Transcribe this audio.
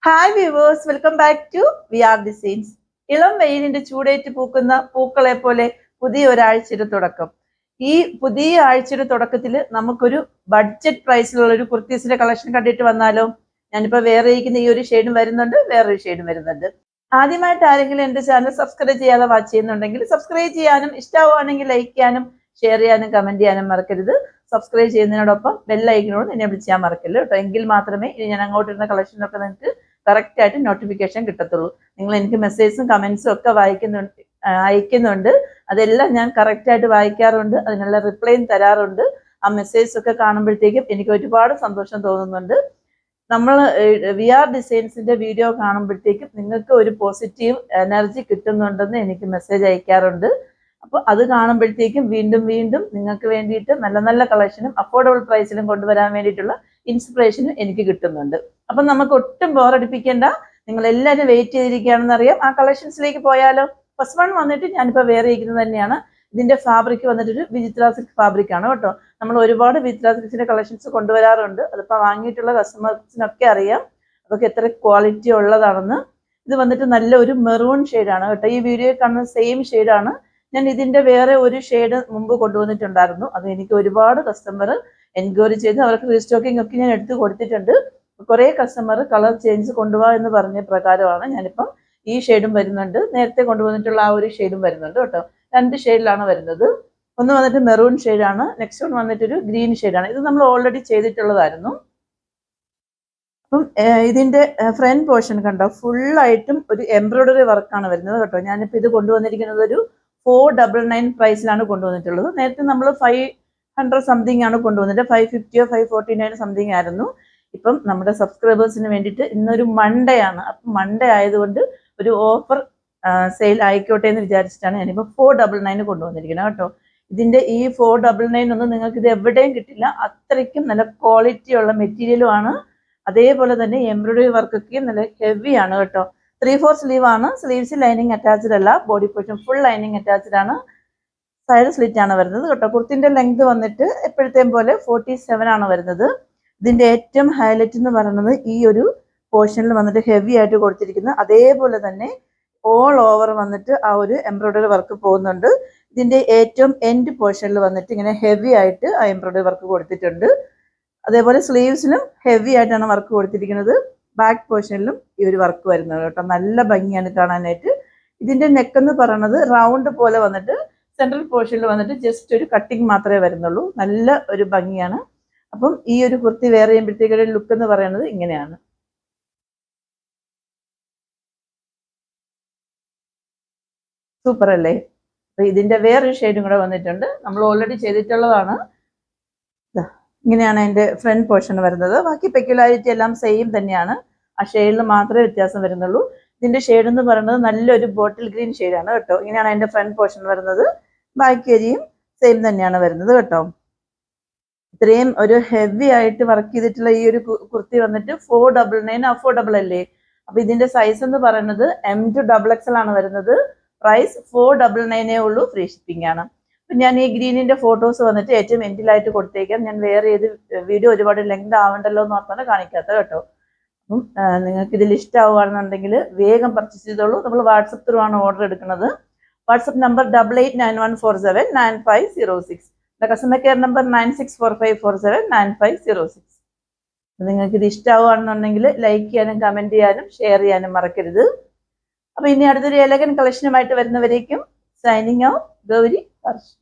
Hi viewers, welcome back to VR designs. ഇളം വെയിലിന്റെ ചൂടേറ്റ് പൂക്കുന്ന പൂക്കളെ പോലെ പുതിയ ഒരാഴ്ചയുടെ തുടക്കം. ഈ പുതിയ ആഴ്ചയുടെ തുടക്കത്തിൽ നമുക്കൊരു ബഡ്ജറ്റ് പ്രൈസിലുള്ള ഒരു കുർത്തീസിന്റെ കളക്ഷൻ കണ്ടിട്ട് വന്നാലോ? ഞാനിപ്പോ വേറെ ഇരിക്കുന്ന ഈ ഒരു ഷെയ്ഡും വരുന്നുണ്ട്, വേറൊരു ഷെയ്ഡും വരുന്നുണ്ട്. ആദ്യമായിട്ട് ആരെങ്കിലും എന്റെ ചാനൽ സബ്സ്ക്രൈബ് ചെയ്യാതെ വാച്ച് ചെയ്യുന്നുണ്ടെങ്കിൽ സബ്സ്ക്രൈബ് ചെയ്യാനും, ഇഷ്ടമാവുകയാണെങ്കിൽ ലൈക്ക് ചെയ്യാനും, ഷെയർ ചെയ്യാനും, കമന്റ് ചെയ്യാനും മറക്കരുത്. സബ്സ്ക്രൈബ് ചെയ്യുന്നതിനോടൊപ്പം ബെല്ലൈക്കനോട് എന്നെ വിളിച്ചാൽ മറക്കല്ലോ കേട്ടോ. എങ്കിൽ മാത്രമേ ഇനി ഞാൻ അങ്ങോട്ടിരുന്ന കളക്ഷനൊക്കെ നിങ്ങൾക്ക് കറക്റ്റ് ആയിട്ട് നോട്ടിഫിക്കേഷൻ കിട്ടത്തുള്ളൂ. നിങ്ങൾ എനിക്ക് മെസ്സേജും കമന്റ്സും ഒക്കെ അയക്കുന്നുണ്ട്. അതെല്ലാം ഞാൻ കറക്റ്റ് ആയിട്ട് വായിക്കാറുണ്ട്, അതിനുള്ള റിപ്ലൈയും തരാറുണ്ട്. ആ മെസ്സേജ് ഒക്കെ കാണുമ്പോഴത്തേക്കും എനിക്ക് ഒരുപാട് സന്തോഷം തോന്നുന്നുണ്ട്. നമ്മൾ VR ഡിസൈൻസിന്റെ വീഡിയോ കാണുമ്പോഴത്തേക്കും നിങ്ങൾക്ക് ഒരു പോസിറ്റീവ് എനർജി കിട്ടുന്നുണ്ടെന്ന് എനിക്ക് മെസ്സേജ് അയക്കാറുണ്ട്. അപ്പോൾ അത് കാണുമ്പോഴത്തേക്കും വീണ്ടും വീണ്ടും നിങ്ങൾക്ക് വേണ്ടിയിട്ട് നല്ല നല്ല കളക്ഷനും അഫോർഡബിൾ പ്രൈസിലും കൊണ്ടുവരാൻ വേണ്ടിയിട്ടുള്ള ഇൻസ്പിറേഷനും എനിക്ക് കിട്ടുന്നുണ്ട്. അപ്പം നമുക്ക് ഒട്ടും ബോറടിപ്പിക്കേണ്ട, നിങ്ങൾ എല്ലാവരും വെയിറ്റ് ചെയ്തിരിക്കുകയാണെന്ന് അറിയാം. ആ കളക്ഷൻസിലേക്ക് പോയാലോ? ഫസ്റ്റ് വൺ വന്നിട്ട് ഞാനിപ്പോൾ വേറെ ഇരിക്കുന്നത് തന്നെയാണ്. ഇതിന്റെ ഫാബ്രിക് വന്നിട്ടൊരു വിചിത്ര സിൽക്ക് ഫാബ്രിക് ആണ് കേട്ടോ. നമ്മൾ ഒരുപാട് വിചിത്ര സിൽക്സിന്റെ കളക്ഷൻസ് കൊണ്ടുവരാറുണ്ട്. അതിപ്പോൾ വാങ്ങിയിട്ടുള്ള കസ്റ്റമേഴ്സിനൊക്കെ അറിയാം അതൊക്കെ എത്ര ക്വാളിറ്റി ഉള്ളതാണെന്ന്. ഇത് വന്നിട്ട് നല്ല ഒരു മെറൂൺ ഷെയ്ഡാണ് കേട്ടോ. ഈ വീഡിയോയിൽ കാണുന്ന സെയിം ഷെയ്ഡാണ്. ഞാൻ ഇതിന്റെ വേറെ ഒരു ഷെയ്ഡ് മുമ്പ് കൊണ്ടുവന്നിട്ടുണ്ടായിരുന്നു. അത് എനിക്ക് ഒരുപാട് കസ്റ്റമർ എൻക്വയറി ചെയ്ത് അവർക്ക് റീസ്റ്റോക്കിംഗ് ഒക്കെ ഞാൻ എടുത്ത് കൊടുത്തിട്ടുണ്ട്. കുറെ കസ്റ്റമർ കളർ ചേഞ്ച് കൊണ്ടുപോകാ എന്ന് പറഞ്ഞ പ്രകാരമാണ് ഞാനിപ്പം ഈ ഷെയ്ഡും വരുന്നുണ്ട്, നേരത്തെ കൊണ്ടുവന്നിട്ടുള്ള ആ ഒരു ഷെയ്ഡും വരുന്നുണ്ട് കേട്ടോ. രണ്ട് ഷെയ്ഡിലാണ് വരുന്നത്. ഒന്ന് വന്നിട്ട് മെറൂൺ ഷെയ്ഡാണ്, നെക്സ്റ്റ് വൺ വന്നിട്ടൊരു ഗ്രീൻ ഷെയ്ഡാണ്. ഇത് നമ്മൾ ഓൾറെഡി ചെയ്തിട്ടുള്ളതായിരുന്നു. അപ്പം ഇതിന്റെ ഫ്രണ്ട് പോർഷൻ കണ്ടോ, ഫുള്ളായിട്ടും ഒരു എംബ്രോയിഡറി വർക്കാണ് വരുന്നത് കേട്ടോ. ഞാനിപ്പോൾ ഇത് കൊണ്ടുവന്നിരിക്കുന്നത് ഒരു 499 പ്രൈസിലാണ് കൊണ്ടുവന്നിട്ടുള്ളത്. നേരത്തെ നമ്മൾ 500 സംതിങ് ആണ് കൊണ്ടുവന്നിട്ട് 550 549 സംതിങ് ആയിരുന്നു. ഇപ്പം നമ്മുടെ സബ്സ്ക്രൈബേഴ്സിന് വേണ്ടിയിട്ട് ഇന്നൊരു മൺഡേ ആണ്. അപ്പം മൺഡേ ആയതുകൊണ്ട് ഒരു ഓഫർ സെയിൽ ആയിക്കോട്ടെ എന്ന് വിചാരിച്ചിട്ടാണ് ഞാനിപ്പോൾ 499 കൊണ്ടുവന്നിരിക്കുന്നത് കേട്ടോ. ഇതിന്റെ ഈ 499 ഒന്നും നിങ്ങൾക്ക് ഇത് എവിടെയും കിട്ടില്ല. അത്രയ്ക്കും നല്ല ക്വാളിറ്റി ഉള്ള മെറ്റീരിയലും ആണ്. അതേപോലെ തന്നെ എംബ്രോയിഡറി വർക്കൊക്കെയും നല്ല ഹെവി ആണ് കേട്ടോ. 3/4 സ്ലീവ് ആണ്. സ്ലീവ്സ് ലൈനിങ് അറ്റാച്ച്ഡ് അല്ല, body portion full lining attached ആണ്. സൈഡ് സ്ലിറ്റ് ആണ് വരുന്നത് കേട്ടോ. കുർത്തിന്റെ ലെങ്ത് വന്നിട്ട് എപ്പോഴത്തെയും പോലെ 47 ആണ് വരുന്നത്. ഇതിന്റെ ഏറ്റവും ഹൈലൈറ്റ് എന്ന് പറയുന്നത് ഈ ഒരു പോർഷനിൽ വന്നിട്ട് ഹെവി ആയിട്ട് കൊടുത്തിരിക്കുന്നത്. അതേപോലെ തന്നെ ഓൾ ഓവർ വന്നിട്ട് ആ ഒരു എംബ്രോയിഡറി വർക്ക് പോകുന്നുണ്ട്. ഇതിന്റെ ഏറ്റവും എൻഡ് പോർഷനിൽ വന്നിട്ട് ഇങ്ങനെ ഹെവി ആയിട്ട് ആ എംബ്രോയിഡറി വർക്ക് കൊടുത്തിട്ടുണ്ട്. അതേപോലെ സ്ലീവ്സിലും ഹെവി ആയിട്ടാണ് വർക്ക് കൊടുത്തിരിക്കുന്നത്. ബാക്ക് പോർഷനിലും ഈ ഒരു വർക്ക് വരുന്നത് കേട്ടോ. നല്ല ഭംഗിയാണ് കാണാനായിട്ട്. ഇതിന്റെ നെക്ക് എന്ന് പറയുന്നത് റൗണ്ട് പോലെ വന്നിട്ട് സെൻട്രൽ പോർഷനിൽ വന്നിട്ട് ജസ്റ്റ് ഒരു കട്ടിങ് മാത്രമേ വരുന്നുള്ളൂ. നല്ല ഒരു ഭംഗിയാണ്. അപ്പം ഈ ഒരു കുർത്തി വെയർ ചെയ്യുമ്പോഴത്തേക്കൊരു ലുക്ക് എന്ന് പറയുന്നത് ഇങ്ങനെയാണ്. സൂപ്പർ അല്ലേ? അപ്പൊ ഇതിന്റെ വേറൊരു ഷെയ്ഡും കൂടെ വന്നിട്ടുണ്ട്. നമ്മൾ ഓൾറെഡി ചെയ്തിട്ടുള്ളതാണ്. ഇങ്ങനെയാണ് അതിന്റെ ഫ്രണ്ട് പോർഷൻ വരുന്നത്. ബാക്കി പെക്യുലാരിറ്റി എല്ലാം സെയിം തന്നെയാണ്. ആ ഷെയ്ഡിൽ മാത്രമേ വ്യത്യാസം വരുന്നുള്ളൂ. ഇതിന്റെ ഷെയ്ഡ് എന്ന് പറയുന്നത് നല്ലൊരു ബോട്ടിൽ ഗ്രീൻ ഷെയ്ഡാണ് കേട്ടോ. ഇങ്ങനെയാണ് അതിന്റെ ഫ്രണ്ട് പോർഷൻ വരുന്നത്. ബാക്കി ഏരിയയും സെയിം തന്നെയാണ് വരുന്നത് കേട്ടോ. ഇത്രയും ഒരു ഹെവി ആയിട്ട് വർക്ക് ചെയ്തിട്ടുള്ള ഈ ഒരു കുർത്തി വന്നിട്ട് 499 അഫോർഡബിൾ അല്ലേ? അപ്പൊ ഇതിന്റെ സൈസ് എന്ന് പറയുന്നത് M to XXL ആണ് വരുന്നത്. പ്രൈസ് 499 ഉള്ളൂ, ഫ്രീ ഷിപ്പിംഗ് ആണ്. ഞാൻ ഈ ഗ്രീനിന്റെ ഫോട്ടോസ് വന്നിട്ട് ഏറ്റവും എൻഡിലായിട്ട് കൊടുത്തേക്കാം. ഞാൻ വേറെ ഏത് വീഡിയോ ഒരുപാട് ലെങ്ത് ആവണ്ടല്ലോ എന്ന് ഓർത്താണ് കാണിക്കാത്ത കേട്ടോ. അപ്പം നിങ്ങൾക്ക് ഇതിൽ ഇഷ്ടമാവുകയാണെന്നുണ്ടെങ്കിൽ വേഗം പർച്ചേസ് ചെയ്തോളൂ. നമ്മൾ വാട്സപ്പ് ത്രൂ ആണ് ഓർഡർ എടുക്കുന്നത്. WhatsApp number 8891479506. Customer care number 9645479506. നിങ്ങൾക്ക് ഇത് ഇഷ്ടമാവുകയാണെന്നുണ്ടെങ്കിൽ ലൈക്ക് ചെയ്യാനും, കമന്റ് ചെയ്യാനും, ഷെയർ ചെയ്യാനും മറക്കരുത്. അപ്പൊ ഇനി അടുത്തൊരു എലഗൻ കളക്ഷനുമായിട്ട് വരുന്നവരേക്കും സൈനിങ് ഔട്ട്, ഗൗരി ഹർഷ്.